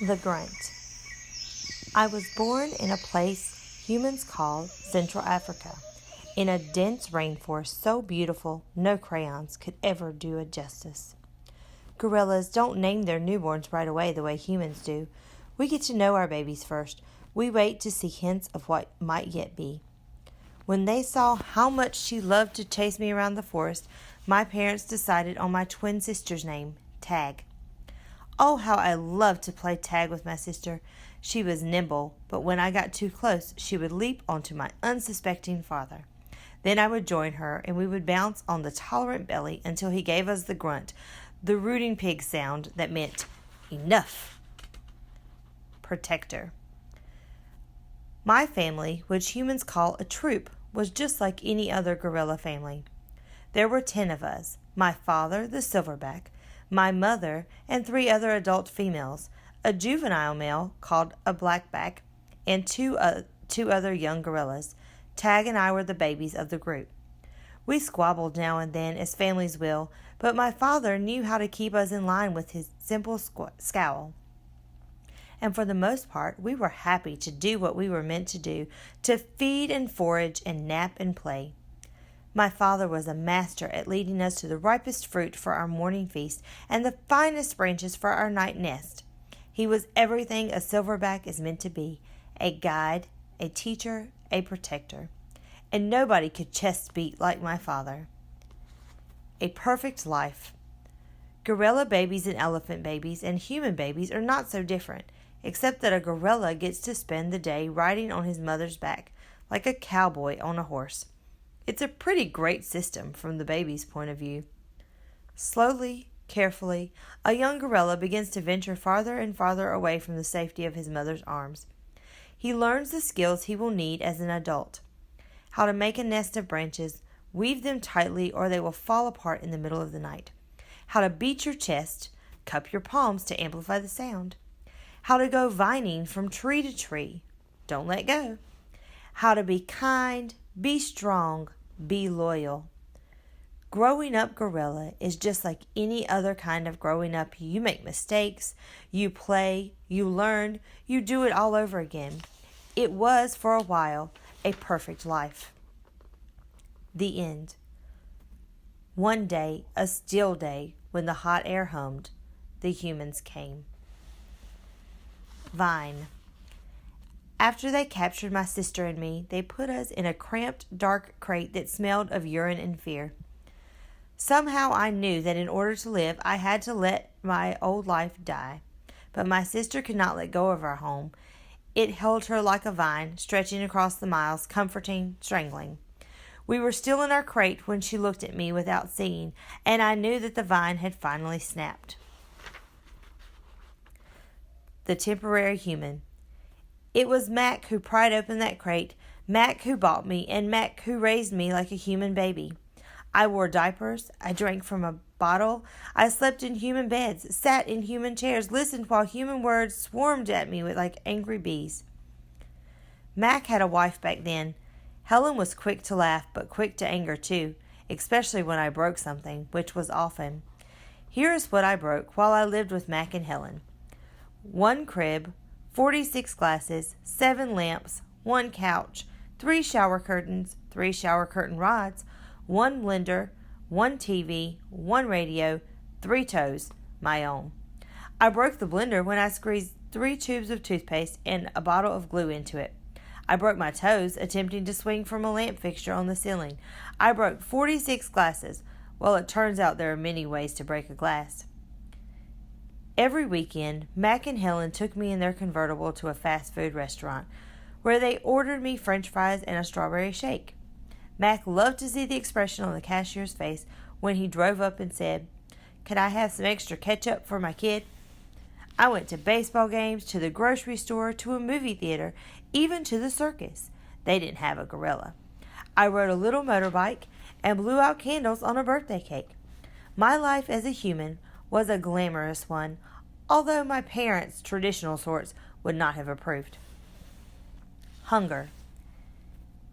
The grunt. I was born in a place humans call Central Africa, in a dense rainforest so beautiful no crayons could ever do it justice. Gorillas don't name their newborns right away the way humans do. We get to know our babies first. We wait to see hints of what might yet be. When they saw how much she loved to chase me around the forest, my parents decided on my twin sister's name, Tag. Oh, how I loved to play tag with my sister. She was nimble, but when I got too close, she would leap onto my unsuspecting father. Then I would join her, and we would bounce on the tolerant belly until he gave us the grunt, the rooting pig sound that meant, enough. Protector. My family, which humans call a troop, was just like any other gorilla family. There were 10 of us, my father, the silverback, my mother, and 3 other adult females, a juvenile male called a blackback, and two other young gorillas. Tag and I were the babies of the group. We squabbled now and then, as families will, but my father knew how to keep us in line with his simple scowl. And for the most part, we were happy to do what we were meant to do, to feed and forage and nap and play. My father was a master at leading us to the ripest fruit for our morning feast and the finest branches for our night nest. He was everything a silverback is meant to be, a guide, a teacher, a protector. And nobody could chest beat like my father. A perfect life. Gorilla babies and elephant babies and human babies are not so different, except that a gorilla gets to spend the day riding on his mother's back, like a cowboy on a horse. It's a pretty great system from the baby's point of view. Slowly, carefully, a young gorilla begins to venture farther and farther away from the safety of his mother's arms. He learns the skills he will need as an adult. How to make a nest of branches, weave them tightly or they will fall apart in the middle of the night. How to beat your chest, cup your palms to amplify the sound. How to go vining from tree to tree. Don't let go. How to be kind, be strong, be loyal. Growing up gorilla is just like any other kind of growing up. You make mistakes, you play, you learn, you do it all over again. It was, for a while, a perfect life. The end. One day, a still day, when the hot air hummed, the humans came. Vine. After they captured my sister and me, they put us in a cramped, dark crate that smelled of urine and fear. Somehow I knew that in order to live, I had to let my old life die. But my sister could not let go of our home. It held her like a vine, stretching across the miles, comforting, strangling. We were still in our crate when she looked at me without seeing, and I knew that the vine had finally snapped. The temporary human. It was Mac who pried open that crate, Mac who bought me, and Mac who raised me like a human baby. I wore diapers, I drank from a bottle, I slept in human beds, sat in human chairs, listened while human words swarmed at me like angry bees. Mac had a wife back then. Helen was quick to laugh, but quick to anger too, especially when I broke something, which was often. Here is what I broke while I lived with Mac and Helen. 1 crib, 46 glasses, 7 lamps, 1 couch, 3 shower curtains, 3 shower curtain rods, 1 blender, 1 TV, 1 radio, 3 toes, my own. I broke the blender when I squeezed 3 tubes of toothpaste and a bottle of glue into it. I broke my toes attempting to swing from a lamp fixture on the ceiling. I broke 46 glasses. Well, it turns out there are many ways to break a glass. Every weekend, Mac and Helen took me in their convertible to a fast food restaurant, where they ordered me French fries and a strawberry shake. Mac loved to see the expression on the cashier's face when he drove up and said, "Could I have some extra ketchup for my kid?" I went to baseball games, to the grocery store, to a movie theater, even to the circus. They didn't have a gorilla. I rode a little motorbike and blew out candles on a birthday cake. My life as a human was a glamorous one, although my parents, traditional sorts, would not have approved. Hunger.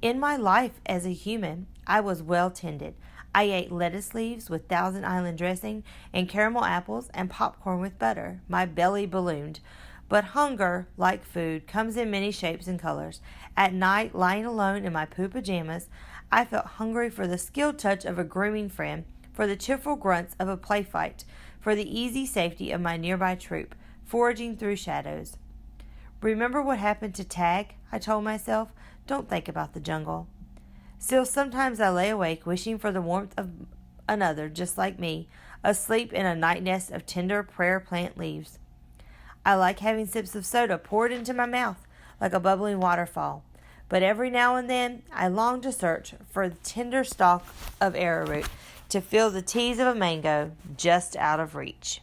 In my life as a human, I was well tended. I ate lettuce leaves with Thousand Island dressing and caramel apples and popcorn with butter. My belly ballooned. But hunger, like food, comes in many shapes and colors. At night, lying alone in my poo pajamas, I felt hungry for the skilled touch of a grooming friend, for the cheerful grunts of a play fight, for the easy safety of my nearby troop, foraging through shadows. Remember what happened to Tag, I told myself. Don't think about the jungle. Still, sometimes I lay awake wishing for the warmth of another just like me, asleep in a night nest of tender prayer plant leaves. I like having sips of soda poured into my mouth like a bubbling waterfall, but every now and then I long to search for the tender stalk of arrowroot to feel the tease of a mango just out of reach.